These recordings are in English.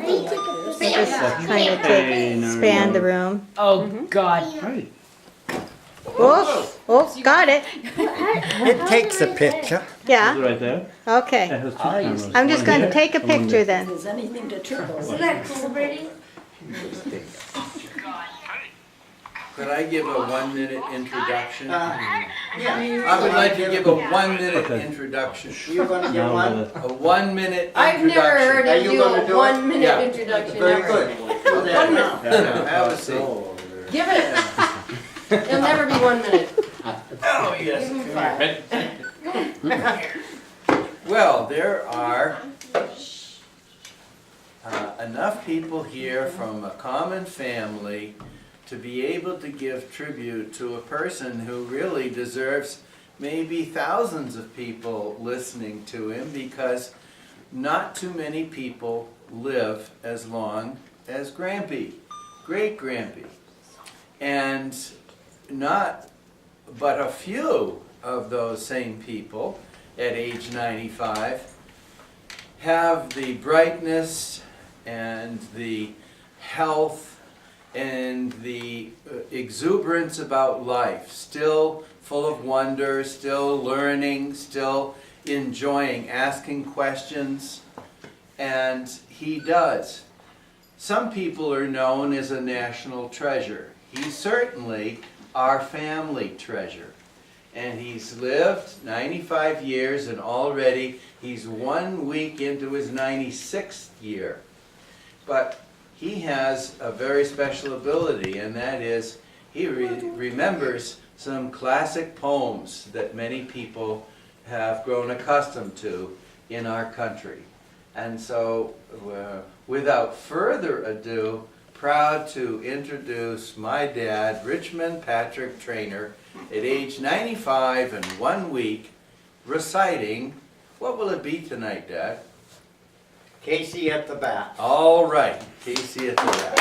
Just kind of expand the room. Oh God. Right. Oh, got it. It takes a picture. Yeah, Right there. okay. It has two cameras. I'm just One going to here take a and one picture there. then. There's anything to turbo. Isn't that cool, Brady? Could I give a 1-minute introduction? Yeah. I would like to give a 1-minute introduction. You're gonna give Now one? I'm A 1-minute introduction. I've never heard Are him you do gonna a do it? 1 minute Yeah. introduction Very ever. good. Do that now. Have a seat. Give it. It'll never be 1 minute. Oh, yes. Give him 5. Well, there are enough people here from a common family to be able to give tribute to a person who really deserves maybe thousands of people listening to him, because not too many people live as long as Grampy, great Grampy. And not but a few of those same people at age 95 have the brightness and the health and the exuberance about life, still full of wonder, still learning, still enjoying, asking questions, and he does. Some people are known as a national treasure. He's certainly our family treasure. And he's lived 95 years, and already he's 1 week into his 96th year. But he has a very special ability, and that is he remembers some classic poems that many people have grown accustomed to in our country. And so, without further ado, proud to introduce my dad, Richmond Patrick Trainor, at age 95 and 1 week, reciting, what will it be tonight, Dad? Casey at the bat. All right, Casey at the bat.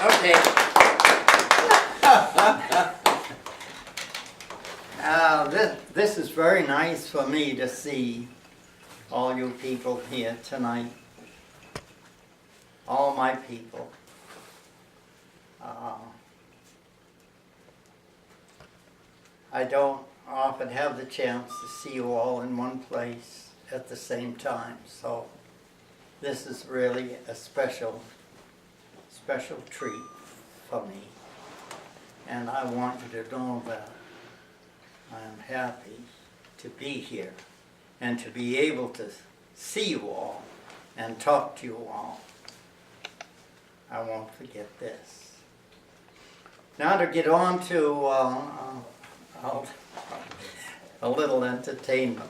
Okay. This is very nice for me to see all you people here tonight. All my people. I don't often have the chance to see you all in one place at the same time, so this is really a special treat for me. And I want you to know that I am happy to be here and to be able to see you all and talk to you all. I won't forget this. Now to get on to a little entertainment.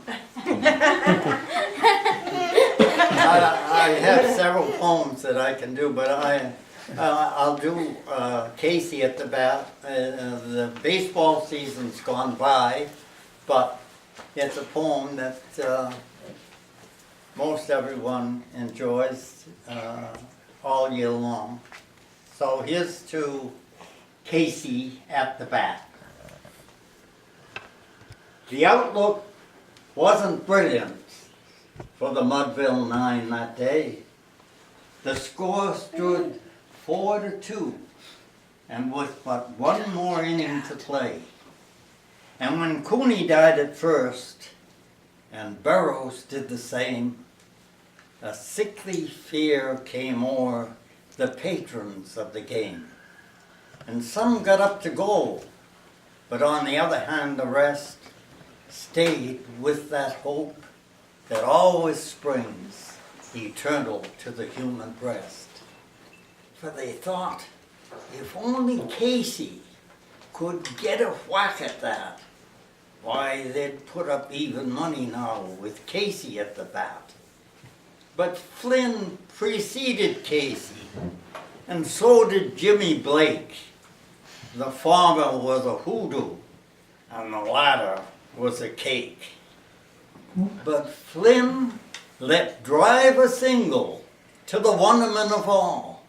I have several poems that I can do, but I'll do Casey at the bat. The baseball season's gone by, but it's a poem that most everyone enjoys all year long. So here's to Casey at the bat. The outlook wasn't brilliant for the Mudville Nine that day. The score stood 4-2, and with but one more inning to play. And when Cooney died at first, and Burroughs did the same, a sickly fear came o'er the patrons of the game. And some got up to goal, but on the other hand the rest stayed with that hope that always springs eternal to the human breast. For they thought, if only Casey could get a whack at that, why they'd put up even money now with Casey at the bat. But Flynn preceded Casey, and so did Jimmy Blake. The former was a hoodoo, and the latter was a cake. But Flynn let drive a single to the wonderment of all,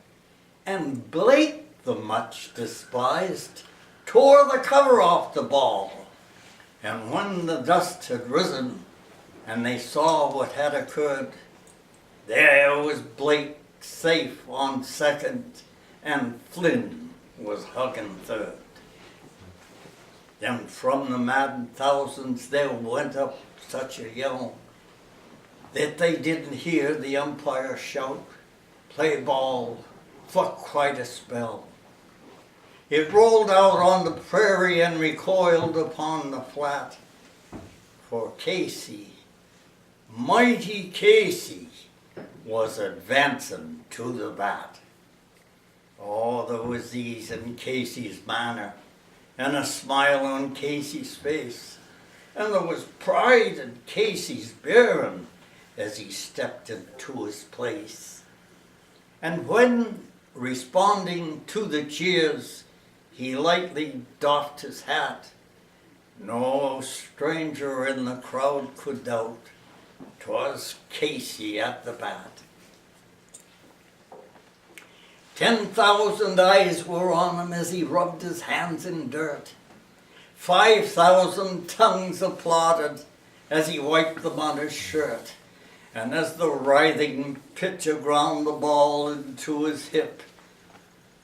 and Blake, the much despised, tore the cover off the ball. And when the dust had risen, and they saw what had occurred, their was Blake safe on second, and Flynn was hugging third. Then from the maddened thousands there went up such a yell that they didn't hear the umpire shout, "Play ball," for quite a spell. It rolled out on the prairie and recoiled upon the flat, for Casey, mighty Casey, was advancing to the bat. Oh, there was ease in Casey's manner, and a smile on Casey's face, and there was pride in Casey's bearing as he stepped into his place. And when, responding to the cheers, he lightly doffed his hat, no stranger in the crowd could doubt 'twas Casey at the bat. 10,000 eyes were on him as he rubbed his hands in dirt. 5,000 tongues applauded as he wiped them on his shirt. And as the writhing pitcher ground the ball into his hip,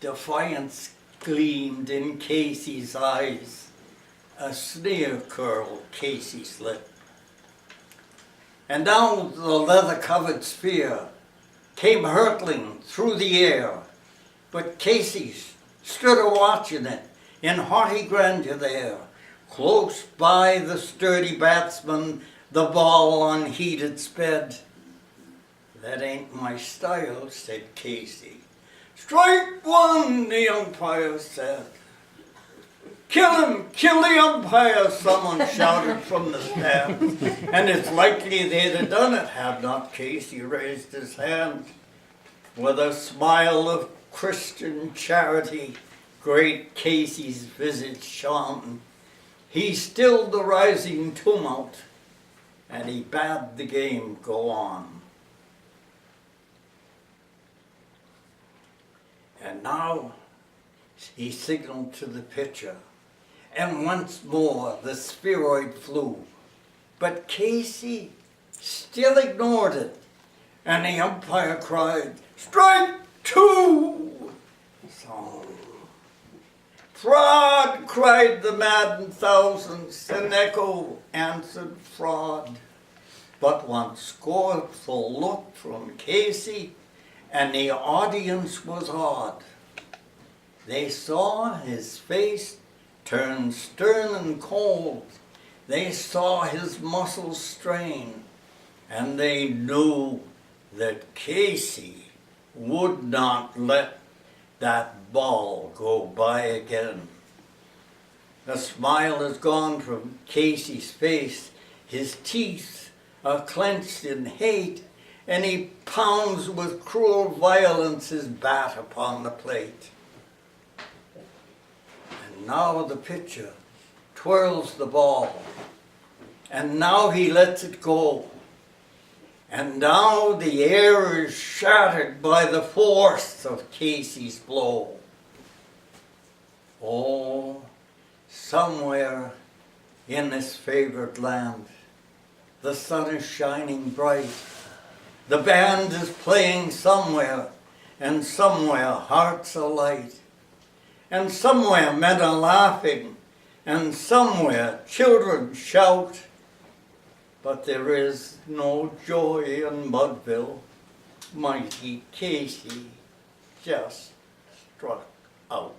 defiance gleamed in Casey's eyes. A sneer curled Casey's lip. And down the leather-covered sphere came hurtling through the air, but Casey stood a-watching it in haughty grandeur there. Close by the sturdy batsman, the ball unheeded sped. "That ain't my style," said Casey. "Strike one," the umpire said. "Kill him! Kill the umpire!" someone shouted from the stands. And it's likely they'd have done it had not Casey raised his hand. With a smile of Christian charity, great Casey's visage shone. He stilled the rising tumult, and he bade the game go on. And now he signaled to the pitcher, and once more the spheroid flew. But Casey still ignored it, and the umpire cried, "Strike two!" So, "Fraud!" cried the maddened thousands, and echo answered fraud. But one scornful look from Casey, and the audience was awed. They saw his face turn stern and cold. They saw his muscles strain, and they knew that Casey would not let that ball go by again. The smile is gone from Casey's face. His teeth are clenched in hate, and he pounds with cruel violence his bat upon the plate. And now the pitcher twirls the ball, and now he lets it go. And now the air is shattered by the force of Casey's blow. Oh, somewhere in this favored land, the sun is shining bright. The band is playing somewhere, and somewhere hearts are light. And somewhere men are laughing, and somewhere children shout. But there is no joy in Mudville. Mighty Casey just struck out.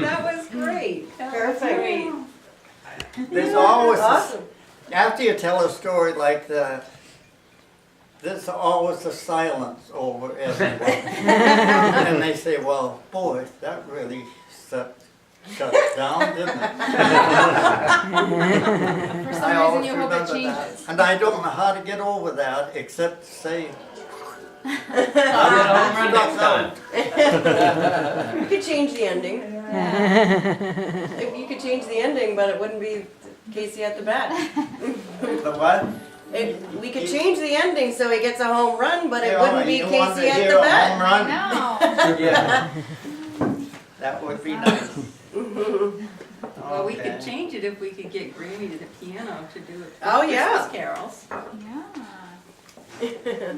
That was great. Perfect. There's always, Awesome. after you tell a story like that, there's always a silence over everyone. And they say, "Well, boy, that really shut down, didn't it?" For some I reason always you hope it remember that. changes. And I don't know how to get over that except to say, I'll get home run next time. You could change the ending. You could change the ending, but it wouldn't be Casey at the bat. the what? We could change the ending so he gets a home run, but it Yeah, wouldn't be you want to Casey at hear the a bat. home run? No. Yeah. That would be nice. Well, we could Okay. change it if we could get Grammy to the piano to do it. Oh, yeah. Christmas carols. Yeah.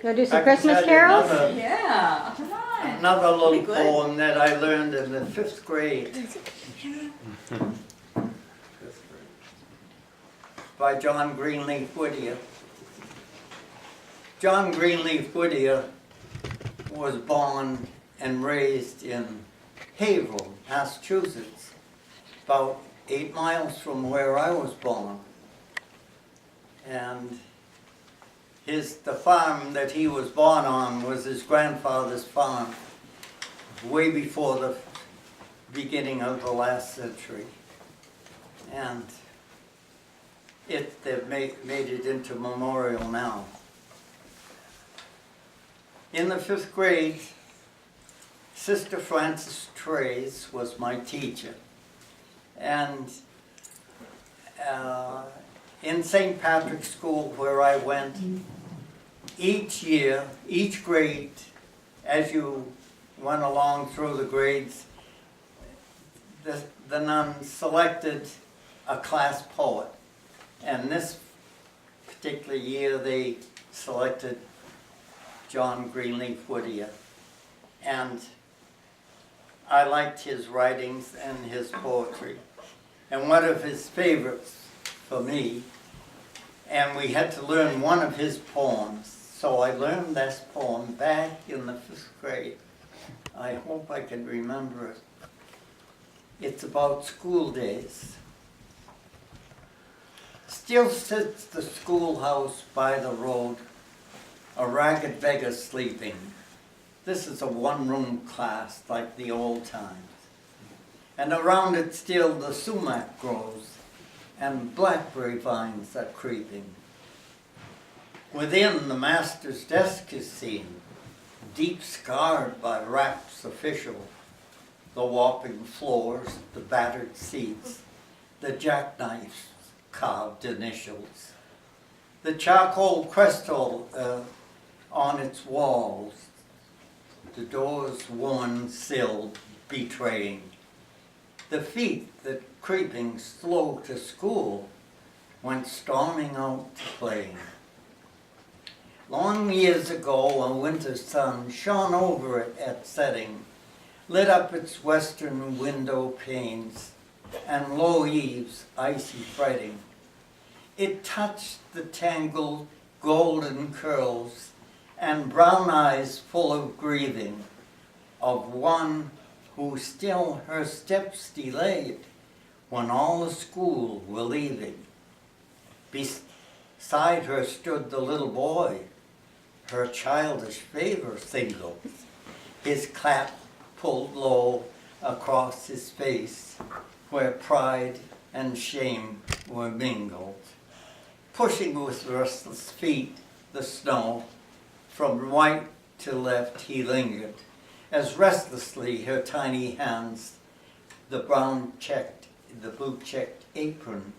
Gonna do I some can Christmas tell you carols? another- Yeah. Come on. Another little Pretty good. poem that I learned in the 5th grade. By John Greenleaf Whittier. John Greenleaf Whittier was born and raised in Haverhill, Massachusetts, about 8 miles from where I was born. And the farm that he was born on was his grandfather's farm, way before the beginning of the last century. And they've made it into memorial now. In the 5th grade, Sister Frances Trays was my teacher. And in St. Patrick's School where I went, each year, each grade, as you went along through the grades, the nuns selected a class poet. And this particular year, they selected John Greenleaf Whittier. And I liked his writings and his poetry. And one of his favorites for me, and we had to learn one of his poems. So I learned this poem back in the 5th grade. I hope I can remember it. It's about school days. Still sits the schoolhouse by the road, a ragged beggar sleeping. This is a one-room class like the old times. And around it still the sumac grows, and blackberry vines are creeping. Within, the master's desk is seen, deep scarred by raps official, the warping floors, the battered seats, the jackknifes carved initials, the charcoal crystal on its walls, the doors worn sealed, betraying, the feet that creeping slow to school went storming out to play. Long years ago, a winter sun shone over it at setting, lit up its western window panes and low eaves icy fretting. It touched the tangled golden curls and brown eyes full of grieving of one who still her steps delayed when all the school were leaving. Beside her stood the little boy, her childish favor singled, his cap pulled low across his face, where pride and shame were mingled. Pushing with restless feet the snow, from right to left he lingered, as restlessly her tiny hands the blue-checked apron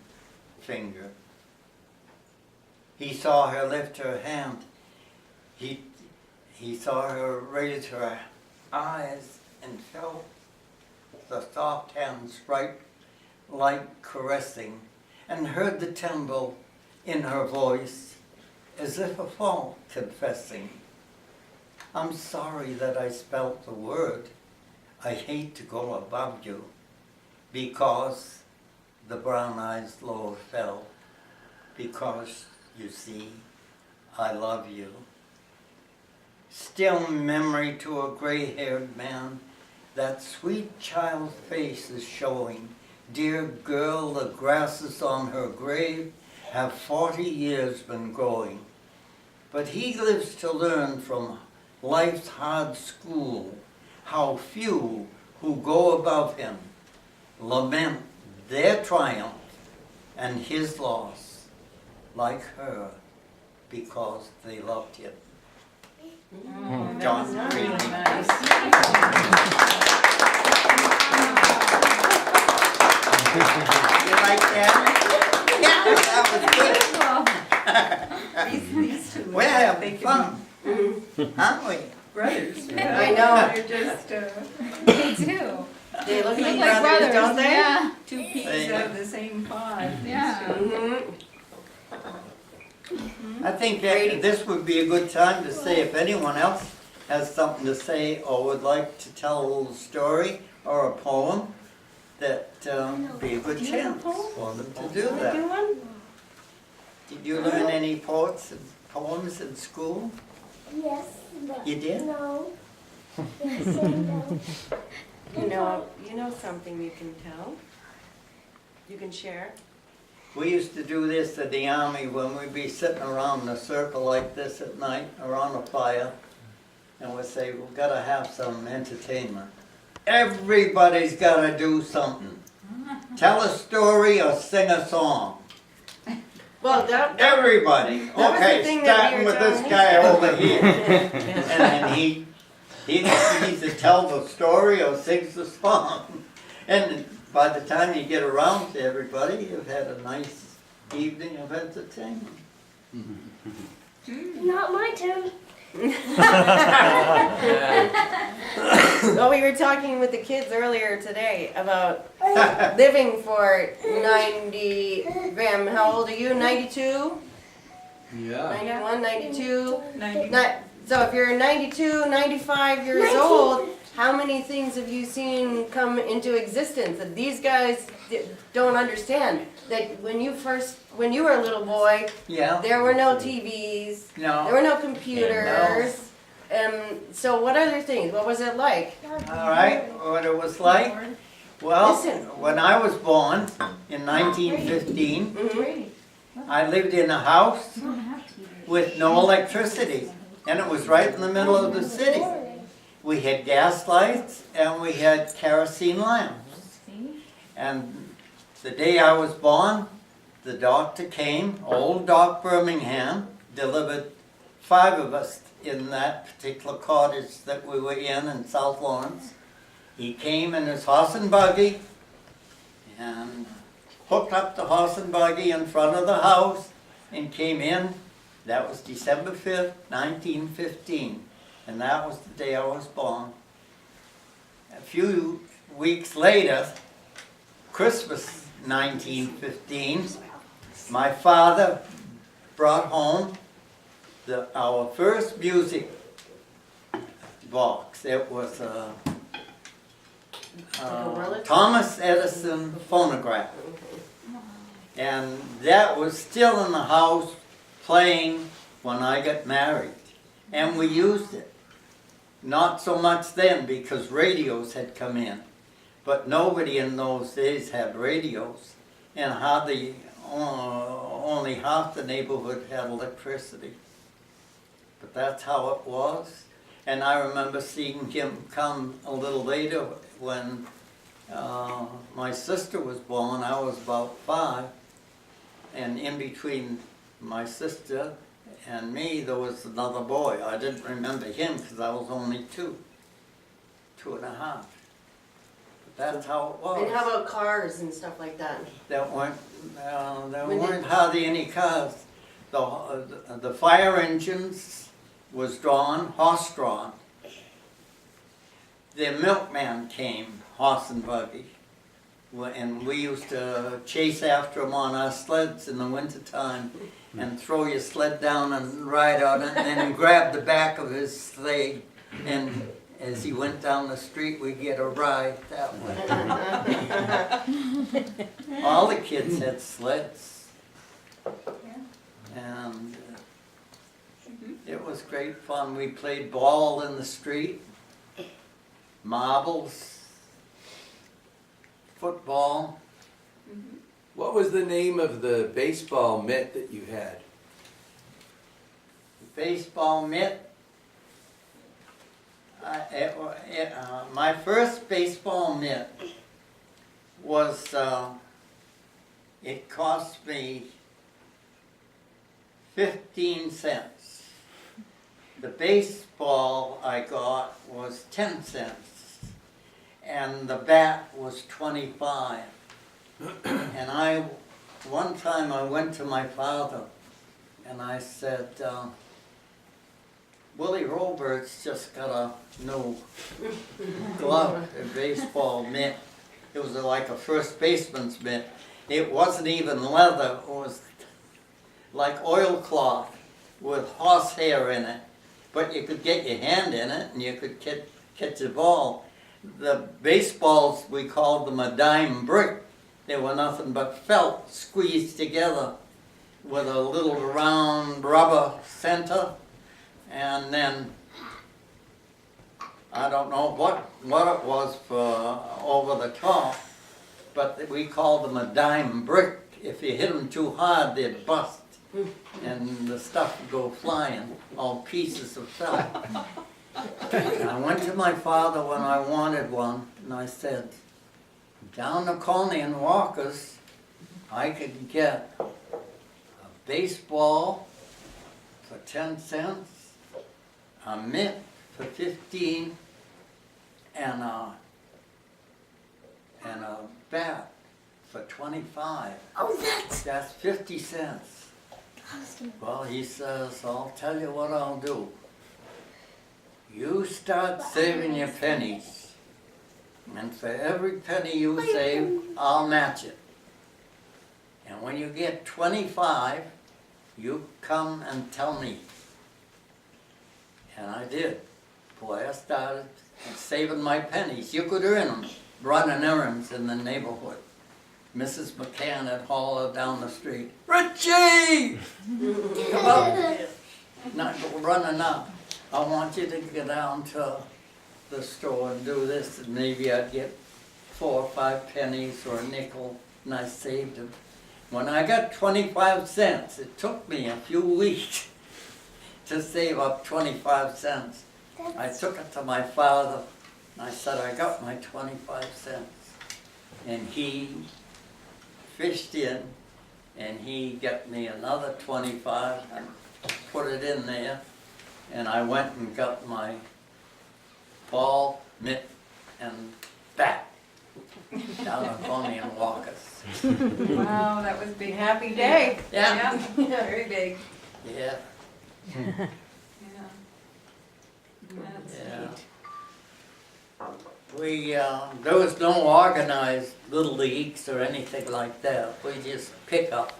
finger. He saw her lift her hand. He saw her raise her eyes and felt the soft hands right like caressing, and heard the tremble in her voice as if a fault confessing. I'm sorry that I spelt the word. I hate to go above you, because the brown eyes lower fell, because, you see, I love you. Still memory to a gray-haired man, that sweet child face is showing. Dear girl, the grasses on her grave have 40 years been growing. But he lives to learn from life's hard school, how few who go above him lament their triumph and his loss, like her, because they loved him. John Greenleaf. Nice. You like that? Yeah, that was good. These two. We're having they could fun, aren't we? brothers. I know. They're just Me too. They look Look like like brothers, don't they? Yeah. two peas out of the same pod. Yeah. Mhm. I think that this would be a good time to say if anyone else has something to say or would like to tell a little story or a poem, that be a good chance for them to do Wanna do that. one? Did you learn any poems in school? Yes, but You did? no. Yes and no. You know something you can tell? You can share? We used to do this in the army when we'd be sitting around in a circle like this at night around a fire, and we'd say, we've got to have some entertainment. Everybody's got to do something. Tell a story or sing a song. Well, that, Everybody. That was the Okay, thing that starting we were with this telling guy over here. And then he either tells a story or sings a song. And by the time you get around to everybody, you've had a nice evening of entertainment. Not my turn. well, we were talking with the kids earlier today about living for 90, Graham, how old are you? 92? Yeah. 91, 92? 90. So if you're 92, 95 years 19. old, how many things have you seen come into existence that these guys don't understand? That when you were a little boy, Yeah? there were no TVs, there No? were no computers. So what other things? What was it like? All right, what it was like? Well, Listen. when I was born in 1915, Mhm. I lived in a house with no electricity, and it was right in the middle of the city. We had gas lights and we had kerosene lamps. And the day I was born, the doctor came, old Doc Birmingham, delivered 5 of us in that particular cottage that we were in South Lawrence. He came in his horse and buggy and hooked up the horse and buggy in front of the house and came in. That was December 5th, 1915. And that was the day I was born. A few weeks later, Christmas 1915, my father brought home our first music box. It was a Thomas Edison phonograph. And that was still in the house playing when I got married. And we used it. Not so much then because radios had come in. But nobody in those days had radios. And hardly, only half the neighborhood had electricity. But that's how it was. And I remember seeing him come a little later when my sister was born. I was about 5. And in between my sister and me, there was another boy. I didn't remember him because I was only 2 and a half. But that's how it was. And how about cars and stuff like that? There weren't hardly any cars. The fire engines was drawn, horse-drawn. The milkman came, horse and buggy. And we used to chase after him on our sleds in the wintertime and throw your sled down and ride on it and then grab the back of his sleigh. And as he went down the street, we'd get a ride that way. All the kids had sleds. And it was great fun. We played ball in the street, marbles, football. What was the name of the baseball mitt that you had? Baseball mitt. My first baseball mitt was, it cost me 15 cents. The baseball I got was 10 cents. And the bat was 25. And one time I went to my father and I said, Willie Roberts just got a new glove, a baseball mitt. It was like a first baseman's mitt. It wasn't even leather, it was like oilcloth with horsehair in it. But you could get your hand in it and you could catch the ball. The baseballs, we called them a dime brick. They were nothing but felt squeezed together with a little round rubber center. And then, I don't know what it was for over the top, but we called them a dime brick. If you hit them too hard, they'd bust. And the stuff would go flying, all pieces of felt. And I went to my father when I wanted one, and I said, down the corner in Walker's, I could get a baseball for 10 cents, a mitt for 15, and a bat for 25. Oh, That's 50 cents. Well, he says, I'll tell you what I'll do. You start saving your pennies, and for every penny you save, I'll match it. And when you get 25, you come and tell me. And I did. Boy, I started saving my pennies. You could earn them running errands in the neighborhood. Mrs. McCann had hollered down the street, Richie! Come up. Not go running up. I want you to get down to the store and do this, and maybe I'd get 4 or 5 pennies or a nickel, and I saved them. When I got 25 cents, it took me a few weeks to save up 25 cents. I took it to my father, and I said, I got my 25 cents. And he fished in, and he got me another 25 and put it in there. And I went and got my ball, mitt, and bat down on Coney and Walker's. Wow, that was big. Happy day. Yeah, Very big. yeah, Yeah. That's Yeah. neat. we, there was no organized little leagues or anything like that. We just pick up.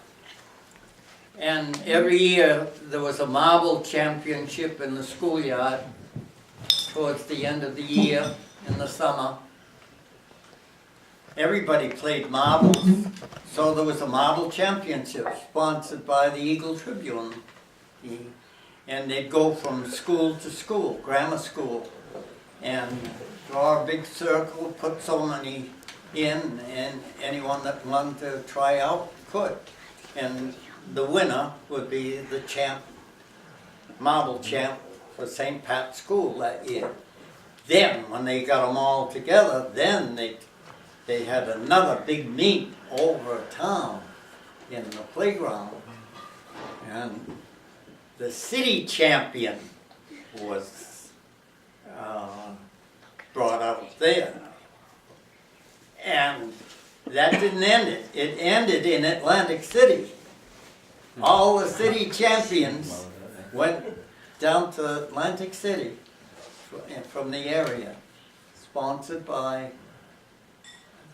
And every year, there was a marble championship in the schoolyard towards the end of the year, in the summer. Everybody played marbles, so there was a marble championship sponsored by the Eagle Tribune. And they'd go from school to school, grammar school, and draw a big circle, put so many in, and anyone that wanted to try out could. And the winner would be the champ, marble champ for St. Pat's School that year. Then, when they got them all together, then they had another big meet over town in the playground. And the city champion was brought out there. And that didn't end it. It ended in Atlantic City. All the city champions went down to Atlantic City from the area, sponsored by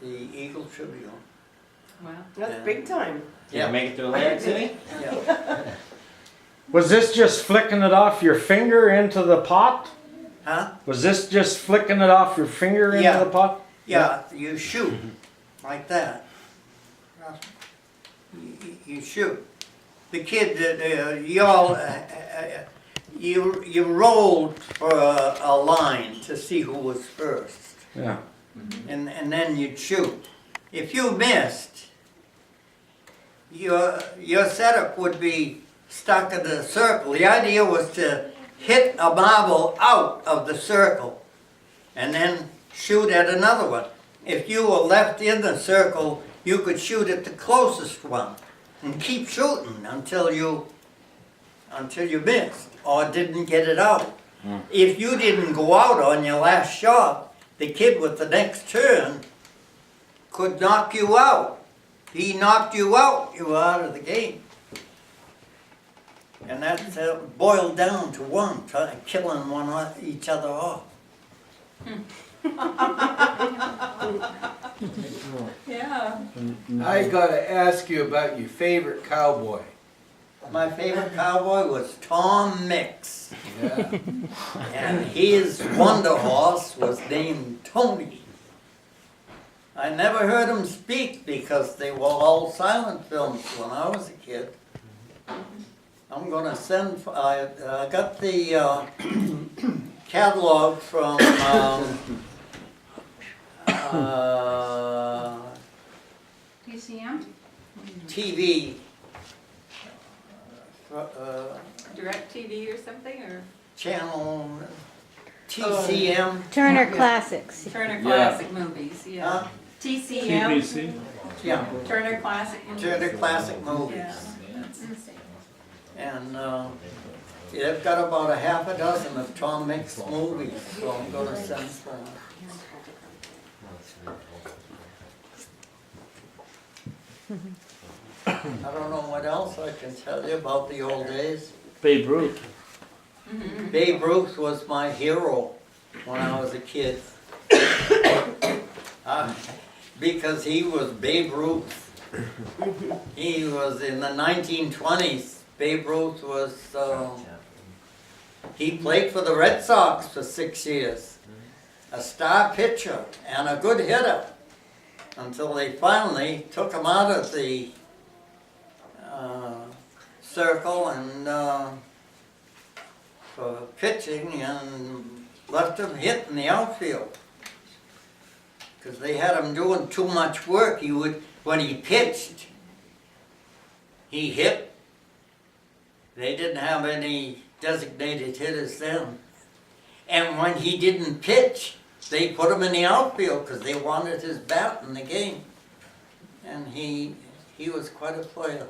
the Eagle Tribune. Wow. That's big time. Did you make it to Atlantic City? Yeah. Was this just flicking it off your finger into the pot? Huh? Was this just flicking it off your finger into Yeah. the pot? Yeah, you shoot like that. You shoot. The kid that you rolled for a line to see who was first, Yeah. and then you'd shoot. If you missed, your setup would be stuck in the circle. The idea was to hit a marble out of the circle and then shoot at another one. If you were left in the circle, you could shoot at the closest one and keep shooting until you missed or didn't get it out. If you didn't go out on your last shot, the kid with the next turn could knock you out. He knocked you out, you were out of the game. And that's boiled down to one, killing each other off. Yeah. I gotta ask you about your favorite cowboy. My favorite cowboy was Tom Mix, Yeah. and his wonder horse was named Tony. I never heard him speak because they were all silent films when I was a kid. I'm gonna send, I got the catalog from PCM? TV. Direct TV or something, or Channel TCM. Turner Yeah. Classics. Turner Yeah. Classic Movies, Huh? yeah. TCM, TBC. Yeah, Turner Classic Movies. Turner Classic Movies. Yeah. And they've got about a half a dozen of Tom Mix movies, so I'm gonna send some. I don't know what else I can tell you about the old days. Babe Ruth. Babe Ruth was my hero when I was a kid. Because he was Babe Ruth. He was in the 1920s. Babe Ruth was, he played for the Red Sox for 6 years. A star pitcher and a good hitter. Until they finally took him out of the circle and for pitching and left him hit in the outfield. Because they had him doing too much work. He would, when he pitched, he hit. They didn't have any designated hitters then. And when he didn't pitch, they put him in the outfield because they wanted his bat in the game. And he was quite a player.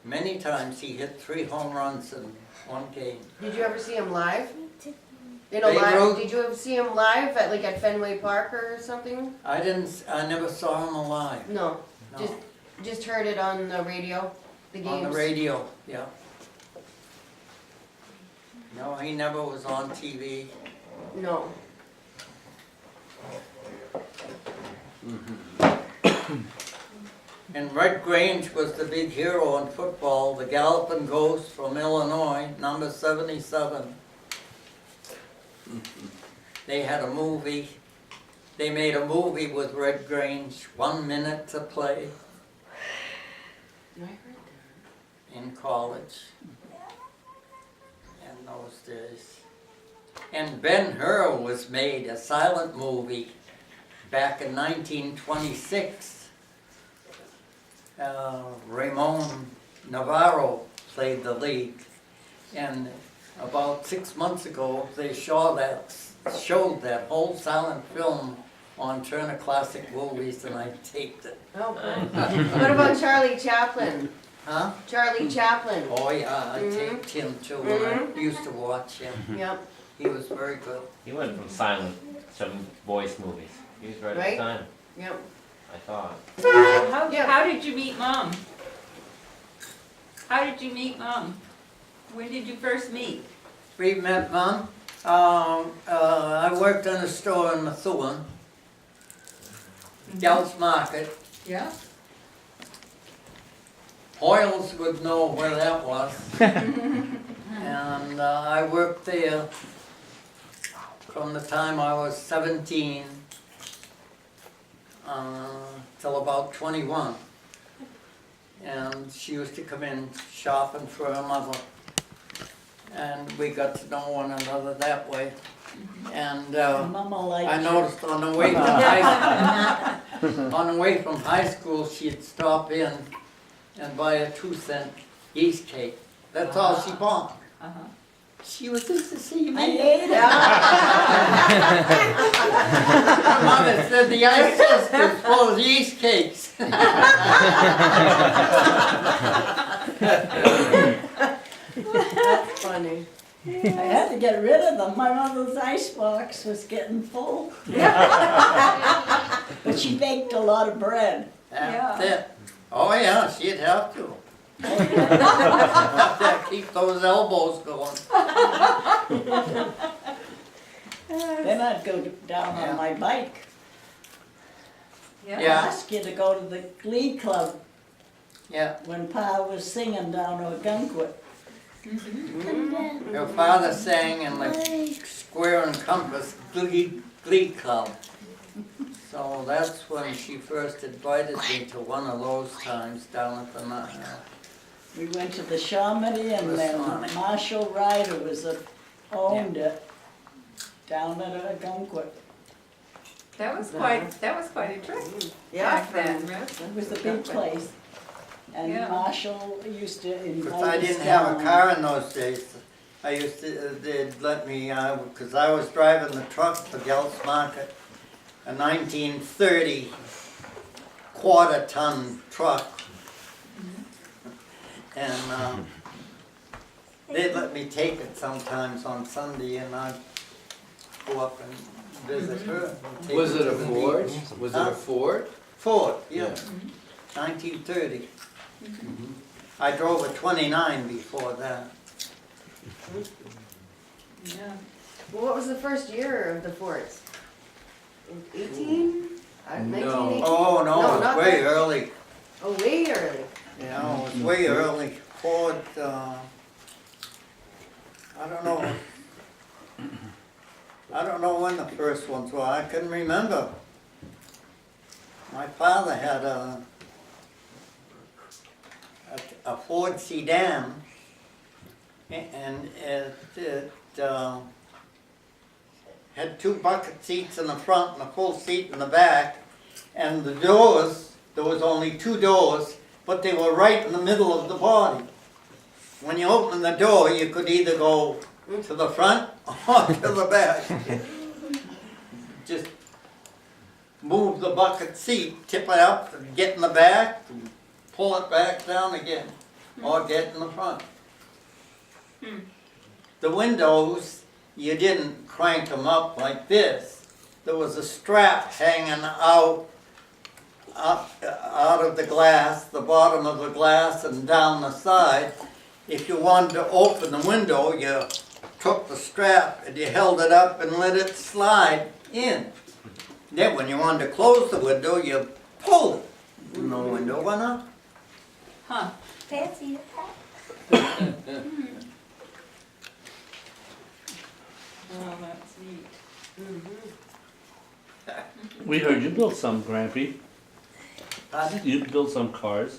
Many times he hit 3 home runs in one game. Did you ever see him live? Babe Ruth? Did you ever see him live at Fenway Park or something? I never saw him alive. No, No. just heard it on the radio, the games. On the radio, yeah. No, he never was on TV. No. And Red Grange was the big hero in football, the Galloping Ghost from Illinois, number 77. They had a movie, they made a movie with Red Grange, 1 minute to play in college in those days. And Ben-Hur was made a silent movie back in 1926. Ramon Navarro played the lead. And about 6 months ago, they showed that whole silent film on Turner Classic Movies, and I taped it. Oh, cool. What about Charlie Chaplin? Huh? Charlie Chaplin. Oh yeah, I taped him too, and I used to watch him. Yep. He was very good. He went from silent to voice movies. He was right at Right? the time, Yep. I thought. How did you meet Mom? How did you meet Mom? When did you first meet? We met Mom. I worked in a store in Methuen, Gals Market. Yeah. Hoyles would know where that was. And I worked there from the time I was 17 till about 21. And she used to come in shopping for her mother. And we got to know one another that way. And I noticed on the way from high school, she'd stop in and buy a 2-cent yeast cake. That's all she bought. Uh-huh. She was just to see me. I ate it. My mother said the ice chest is full of yeast cakes. That's funny. I had to get rid of them. My mother's icebox was getting full. But she baked a lot of bread. That's it. Oh yeah, she'd have to. Yeah, keep those elbows going. Then I'd go down Yeah. on my bike. Yeah. Yeah. Ask you to go to the glee club Yeah, when Pa was singing down at Gunkwit. your father sang in the Square and Compass Glee Club. So that's when she first invited me to one of those times down at the We went to the Shamity and then Masonic. Marshall Ryder owned it down at Gunkwit. That was quite a trip Yeah. back then, Ruth. It was a big place. And Yeah. Marshall used to invite Because us I didn't have a down. car in those days. I used to, they'd let me, because I was driving the truck for Gels Market, a 1930 quarter-ton truck. And they'd let me take it sometimes on Sunday, and I'd go up and visit her. and take Was her it to a the Ford? meetings. Was it Huh? a Ford? Ford, yeah, Yeah. 1930. I drove a 29 before that. Yeah. Well, what was the first year of the forts? 18? 1918? Oh, no, No, it was not way that. early. Oh, way early. Yeah, it was way early. Ford, I don't know. I don't know when the first ones were. I can remember. My father had a Ford sedan, and it had two bucket seats in the front and a full seat in the back, and the doors, there was only two doors, but they were right in the middle of the body. When you opened the door, you could either go to the front or to the back. Just move the bucket seat, tip it up, and get in the back, and pull it back down again, or get in the front. The windows, you didn't crank them up like this. There was a strap hanging out of the glass, the bottom of the glass and down the side. If you wanted to open the window, you took the strap and you held it up and let it slide in. Then when you wanted to close the window, you pulled it. And the window went up. Huh. Fancy. Oh, that's neat. We heard you built some, Grampy. Pardon? You built some cars.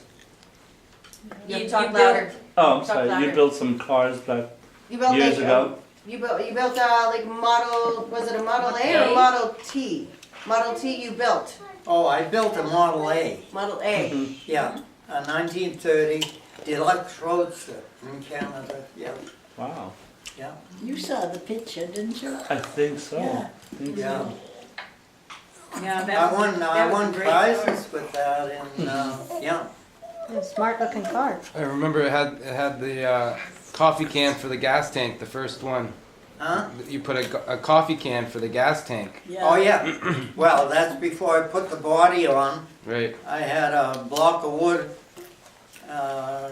You You talk built- louder. Oh, I'm Talk sorry. louder. You built some cars back You built years like, ago. You built like model, was it a Model A or A? a Model T? Model T you built, Oh, I built a Model A. Model A. Yeah, a 1930 deluxe roadster in Canada. Yeah, Wow. yeah, You saw the picture, didn't you? I think so. Yeah. I think yeah. so. Yeah, I that was, won that was a great car. prizes with that, and yeah. Smart looking car. I remember it had the coffee can for the gas tank, the first one. Huh? You put a coffee can for the gas tank. Oh yeah. Well, that's before I put the body on. Right. I had a block of wood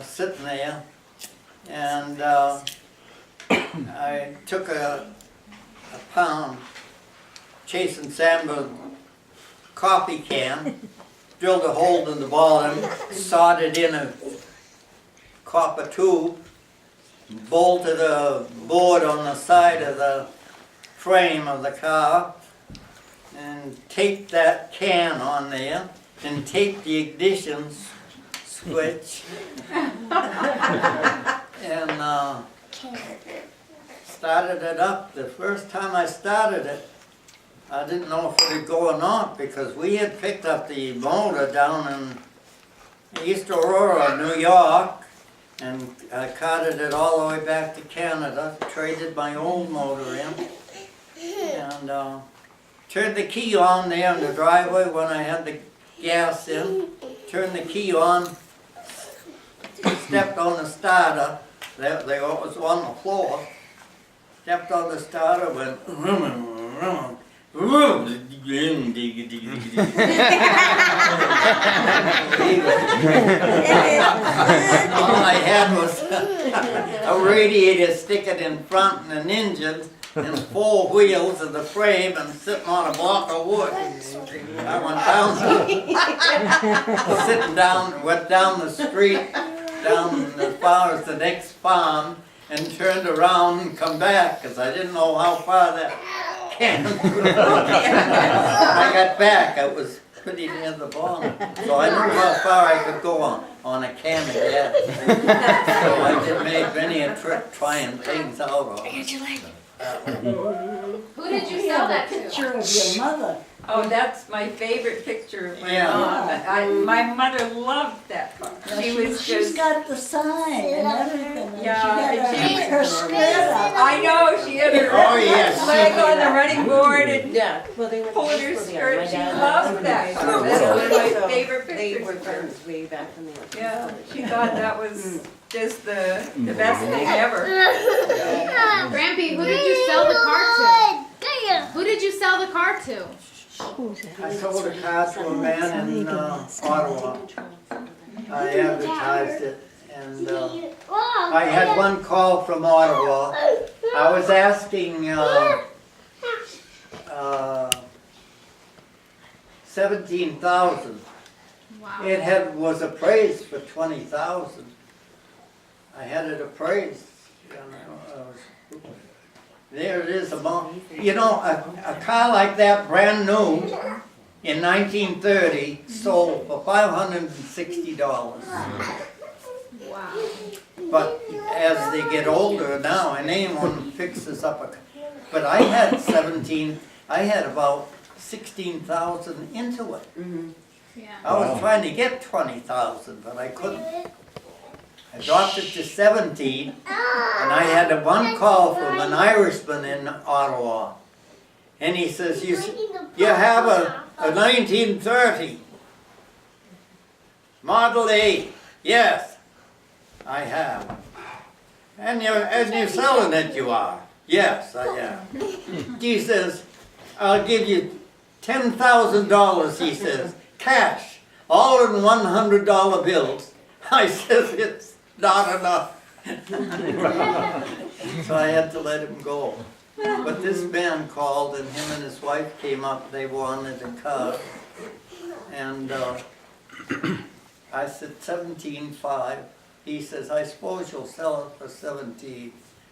sitting there, and I took a pound Chase and Sandberg coffee can, drilled a hole in the bottom, soldered in a copper tube, bolted a board on the side of the frame of the car, and taped that can on there, and taped the ignition switch, and started it up. The first time I started it, I didn't know if it would go or not, because we had picked up the motor down in East Aurora, New York, and I carted it all the way back to Canada, traded my old motor in, and turned the key on there in the driveway when I had the gas in, turned the key on, stepped on the starter, they was on the floor, stepped on the starter, went All I had was a radiator sticking in front and an engine and 4 wheels and the frame and sitting on a block of wood. I went down, sitting down, went down the street, down as far as the next farm, and turned around and come back, because I didn't know how far that can was. When I got back, I was pretty near the bottom, so I knew how far I could go on a can of gas. So I did made many a trip trying things out on. Who did you sell that to? Picture of your mother. Oh, that's my favorite picture of my Yeah. mom. My mother loved that car. She was She's just, got the sign and everything. and Yeah, she had she- her skirt up. I know, she had her Oh, yes. leg on the running board and Yeah, well, they were. pulling her My skirt. She dad- loved that car. That's one of my So favorite They pictures were of her. friends way back in the. Yeah, she thought that was just the best thing ever. Grampy, who did you sell the car to? Who did you sell the car to? I sold a car to a man in Ottawa. I advertised it, and I had one call from Ottawa. I was asking 17,000. Wow. It was appraised for 20,000. I had it appraised. You know, there it is, you know, a car like that, brand new, in 1930, sold for $560. Wow. But as they get older now, and anyone fixes up a, but I had about 16,000 into it. Yeah. I was trying to get 20,000, but I couldn't. I dropped it to 17, and I had one call from an Irishman in Ottawa. And he says, you have a 1930 Model A. Yes, I have. And you're selling it, you are. Yes, I am. He says, I'll give you $10,000, he says, cash, all in $100 bills. I says, it's not enough. So I had to let him go. But this man called, and him and his wife came up, they wanted a car. And I said 17.5. He says, I suppose you'll sell it for 17.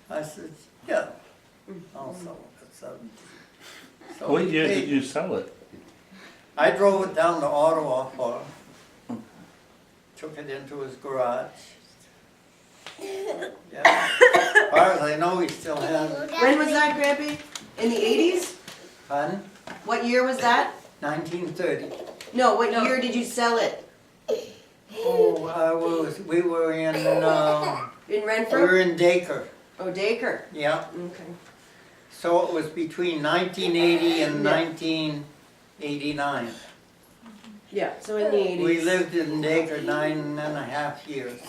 I said, yeah, I'll sell it for 17. So What he year paid. did you sell it? I drove it down to Ottawa for him. Took it into his garage. Yeah. As far as I know, he still has it. When was that, Grampy? In the 80s? Pardon? What year was that? 1930. No, what year did you sell it? Oh, we were in, In we Renfrew? were in Dacre. Oh, Dacre. Yeah. Okay. So it was between 1980 and 1989. Yeah, so in the 80s. We lived in Dacre 9.5 years.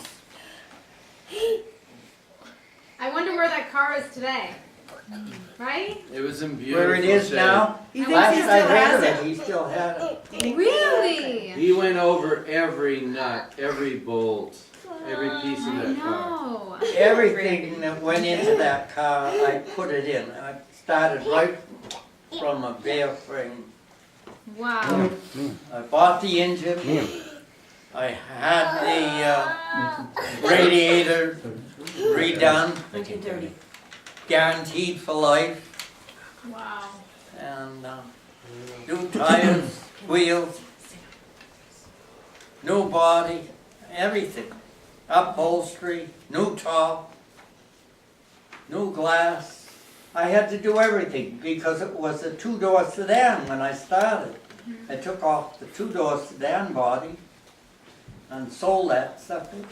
I wonder where that car is today. Right? It was in beautiful Where it is shape. now? He thinks Last he I still heard has of it. it, he still had it. Really? He went over every nut, every bolt, every piece of I that car. know. Everything that went into that car, I put it in. I started right from a bare frame. Wow. I bought the engine. I had the radiator redone, 1930. guaranteed for life, Wow. and new tires, wheels, new body, everything. Upholstery, new top, new glass. I had to do everything because it was a 2-door sedan when I started. I took off the 2-door sedan body and sold that sucker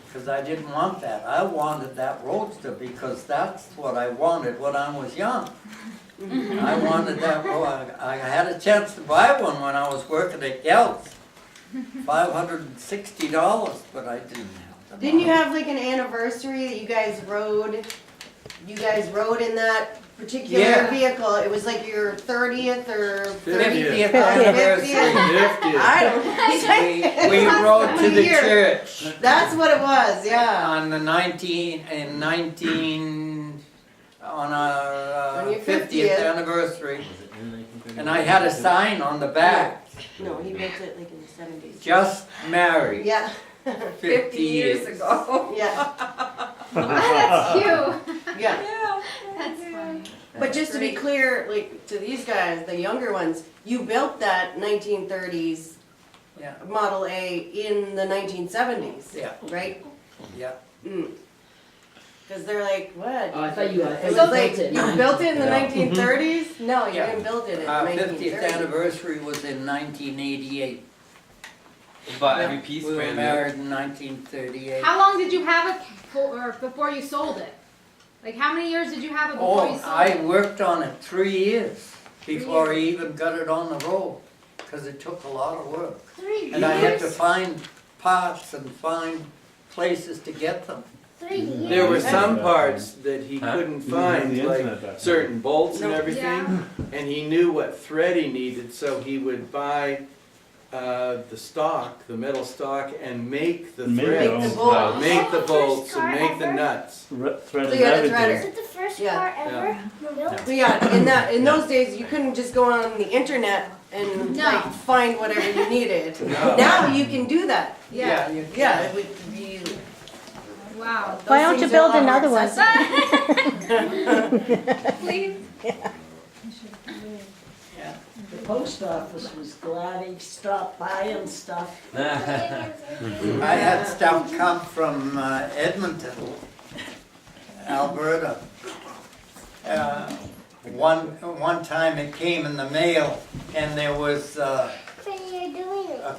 because I didn't want that. I wanted that Roadster because that's what I wanted when I was young. I wanted that Roadster. I had a chance to buy one when I was working at Gels. $560, but I didn't have the Didn't you money. have like an anniversary that you guys rode? You guys rode in that particular Yeah. vehicle? It was like your 30th or 50th. 50th anniversary. I don't. We rode to the Year. church That's what it was. Yeah. on the 19 on our On your 50th 50th. anniversary. Was it in 1930? And I had a sign on the back, No, he built it like in the 70s. just married, Yeah. 50 years ago. Yeah. That's cute. Yeah. Yeah. That's funny. But just to be clear, like to these guys, the younger ones, you built that 1930s Yeah, Model A in the 1970s, yeah, right? yeah. Because they're like, what? Oh, I thought you, It was like, you built it in the Yeah. 1930s? No, you Yeah. didn't build it in the Our 1930s. 50th anniversary was in 1988. Bought every piece We were brand new. married in 1938. How long did you have it for before you sold it? Like how many years did you have it before you Oh, sold I it? worked on it 3 years before I years. even got it on the road, because it took a lot of work. 3 And I had to years? find parts and find places to get them. 3 years? There were some parts that he Huh? couldn't You didn't have find, the like internet back then. certain bolts and No. everything, and he knew what thread he needed, so he would buy the stock, the metal stock, and make the Make threads. your Make the own bolts. stuff. Make the First bolts and car make the ever? nuts. Thread So and you had a everything. threader. Is it the first Yeah. car ever built? But yeah, in those days, you couldn't just go on the internet and No. like find whatever you needed. No. Now you can do that. Yeah. you Yeah, can. it would be. Wow. those Why don't you things are a build lot more another one? accessible. Please. The post office was glad he stopped by and stuff. I had stuff come from Edmonton, Alberta. One time it came in the mail, and there was a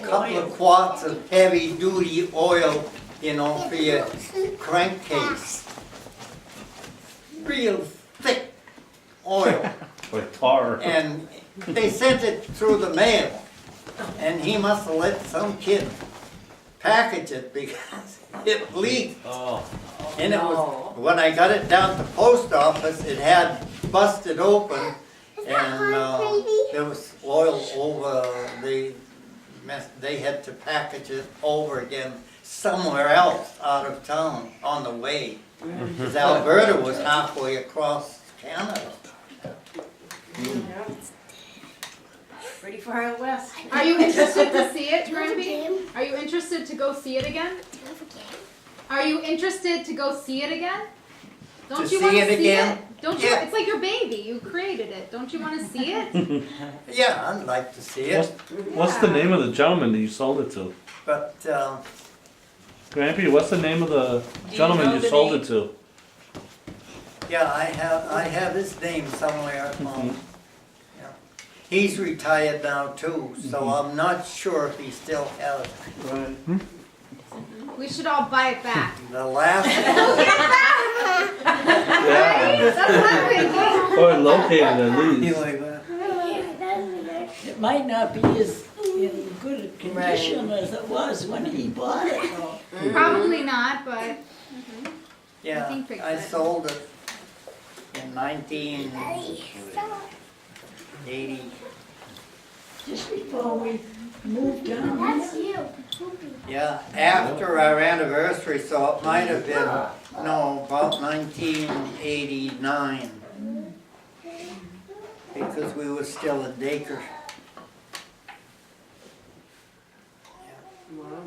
couple of quarts of heavy duty oil, you know, for your crankcase. Real thick oil. Or tar. And they sent it through the mail, and he must have let some kid package it because it leaked. Oh, And it was, when I got it down to the post office, it had busted open, and there was oil over, they had to package it over again somewhere else out of town on the way. Because Alberta was halfway across Canada. Pretty far out west. Are you interested to see it, Grampy? Are you interested to go see it again? Are you interested to go see it again? Don't To you want see to it see again? it? Don't you? Yeah. It's like your baby. You created it. Don't you want to see it? Yeah, I'd like to see What's, it, what's the name of the gentleman that you sold it to? but Grampy, what's the name of the you gentleman know you the sold name? it to? yeah, I have his name somewhere at home. Yeah. He's retired now too, so I'm not sure if he still has it. Right. We should all buy it back. The last, Yeah. That's what I'm thinking. Or located at least. It might not be as in good condition as it was when he bought it though. Probably not, but yeah, can fix I it. sold it in 1980. Just before we moved down here. Yeah, after our anniversary, so it might have been, no, about 1989. Because we were still at Dacre. Wow.